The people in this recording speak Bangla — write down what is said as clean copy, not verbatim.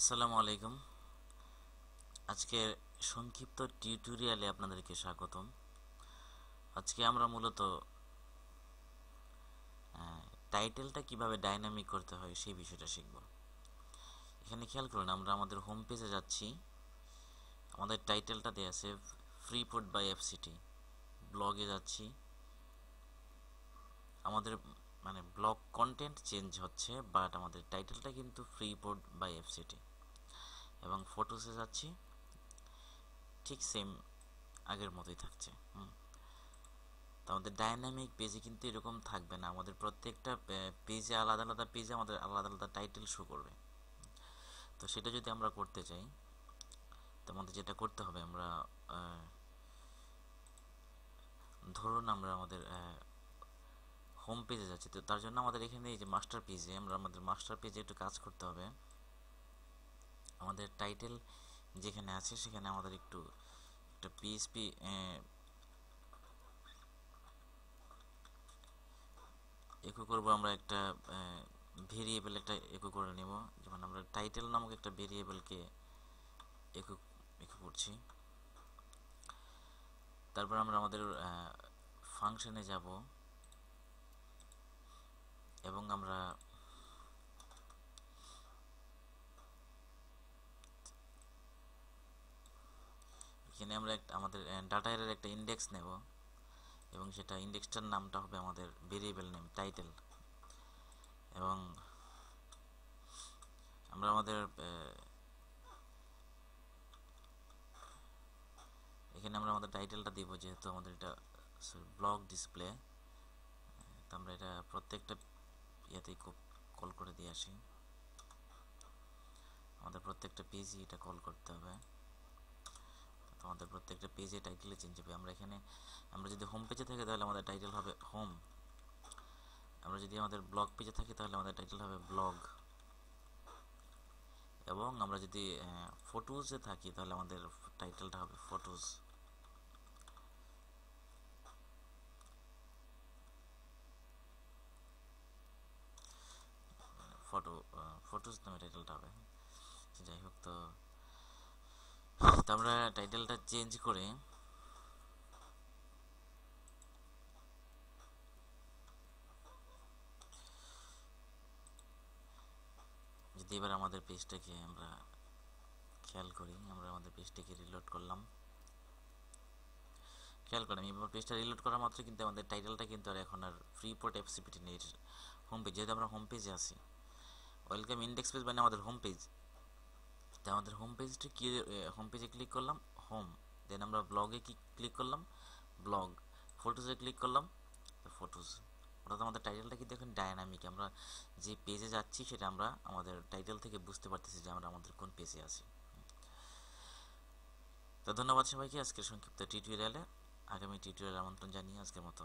আসসালামু আলাইকুম। আজকের সংক্ষিপ্ত টিউটোরিয়ালে আপনাদেরকে স্বাগতম। আজকে আমরা মূলত টাইটেলটা কিভাবে ডাইনামিক করতে হয় সেই বিষয়টা শিখব। এখানে খেয়াল করুন, আমরা আমাদের হোম পেজে যাচ্ছি। আমাদের টাইটেলটা দেওয়া আছে ফ্রিপোর্ট বাই এফসিটি। ব্লগে যাচ্ছি, আমাদের ব্লগ কন্টেন্ট চেঞ্জ হচ্ছে, বাট আমাদের টাইটেলটা কিন্তু ফ্রিপোর্ট বাই এফসিটি। এবং ফটোসে যাচ্ছি, ঠিক সেম আগের মতোই থাকছে। তো আমাদের ডাইনামিক পেজে কিন্তু এরকম থাকবে না। আমাদের প্রত্যেকটা পেজে আলাদা আলাদা পেজে আমাদের আলাদা আলাদা টাইটেল শো করবে। তো সেটা যদি আমরা করতে চাই, তো আমাদের যেটা করতে হবে, আমরা ধরুন আমরা আমাদের হোম পেজে যাচ্ছি। তো তার জন্য আমাদের এখানে এই যে মাস্টার পেজে, আমাদের মাস্টার পেজে একটু কাজ করতে হবে। আমাদের টাইটেল যেখানে আছে সেখানে আমাদের একটু একটা পিএইচপি ইকো করব। আমরা একটা ভেরিয়েবল একটা ইকো করে নেব। যেমন আমরা টাইটেল নামক একটা ভেরিয়েবলকে ইকো ইকো করছি। তারপর আমরা আমাদের ফাংশনে যাব এবং আমরা এখানে আমরা আমাদের ডাটা এর একটা ইন্ডেক্স নেব এবং সেটা ইন্ডেক্সটার নামটা হবে আমাদের ভেরিয়েবল নেম টাইটেল। এবং আমরা আমাদের এখানে আমরা আমাদের টাইটেলটা দিব, যেহেতু আমাদের এটা ব্লগ ডিসপ্লে। তো আমরা এটা প্রত্যেকটা ইয়াতেই কল করে দিয়ে আসি। আমাদের প্রত্যেকটা পেজই এটা কল করতে হবে। আমাদের প্রত্যেকটা পেজে টাইটেলে চেঞ্জ হবে। আমরা যদি হোম পেজে থাকি তাহলে আমাদের টাইটেল হবে হোম। আমরা যদি আমাদের ব্লগ পেজে থাকি তাহলে আমাদের টাইটেল হবে ব্লগ। এবং আমরা যদি ফটোজে থাকি তাহলে আমাদের টাইটেলটা হবে ফটোজ। ফটোজ নামে টাইটেলটা হবে। যাই হোক, তো আমরা টাইটেলটা চেঞ্জ করে যদি এবার আমাদের পেজটাকে আমরা খেয়াল করি, আমরা আমাদের পেজটাকে রিলোড করলাম। খেয়াল করেন, এবার পেজটা রিলোড করা মাত্র কিন্তু আমাদের টাইটেলটা কিন্তু আর এখন আর ফ্রিপোর্ট এফসিপিটি নেই, হোম পেজ। যেহেতু আমরা হোম পেজে আছি, ওয়েলকাম ইন্ডেক্স পেজ মানে আমাদের হোম পেজ। তো আমাদের হোম পেজটা কি, হোম পেজে ক্লিক করলাম হোম, দেন আমরা ব্লগে ক্লিক করলাম ব্লগ, ফটোজে ক্লিক করলাম ফটোজ। অর্থাৎ আমাদের টাইটেলটা কিন্তু এখন ডায়নামিক। আমরা যে পেজে যাচ্ছি সেটা আমরা আমাদের টাইটেল থেকে বুঝতে পারতেছি যে আমরা আমাদের কোন পেজে আছি। তো ধন্যবাদ সবাইকে আজকের সংক্ষিপ্ত টিউটোরিয়ালে। আগামী টিউটোরিয়াল আমন্ত্রণ জানিয়ে আজকের মতো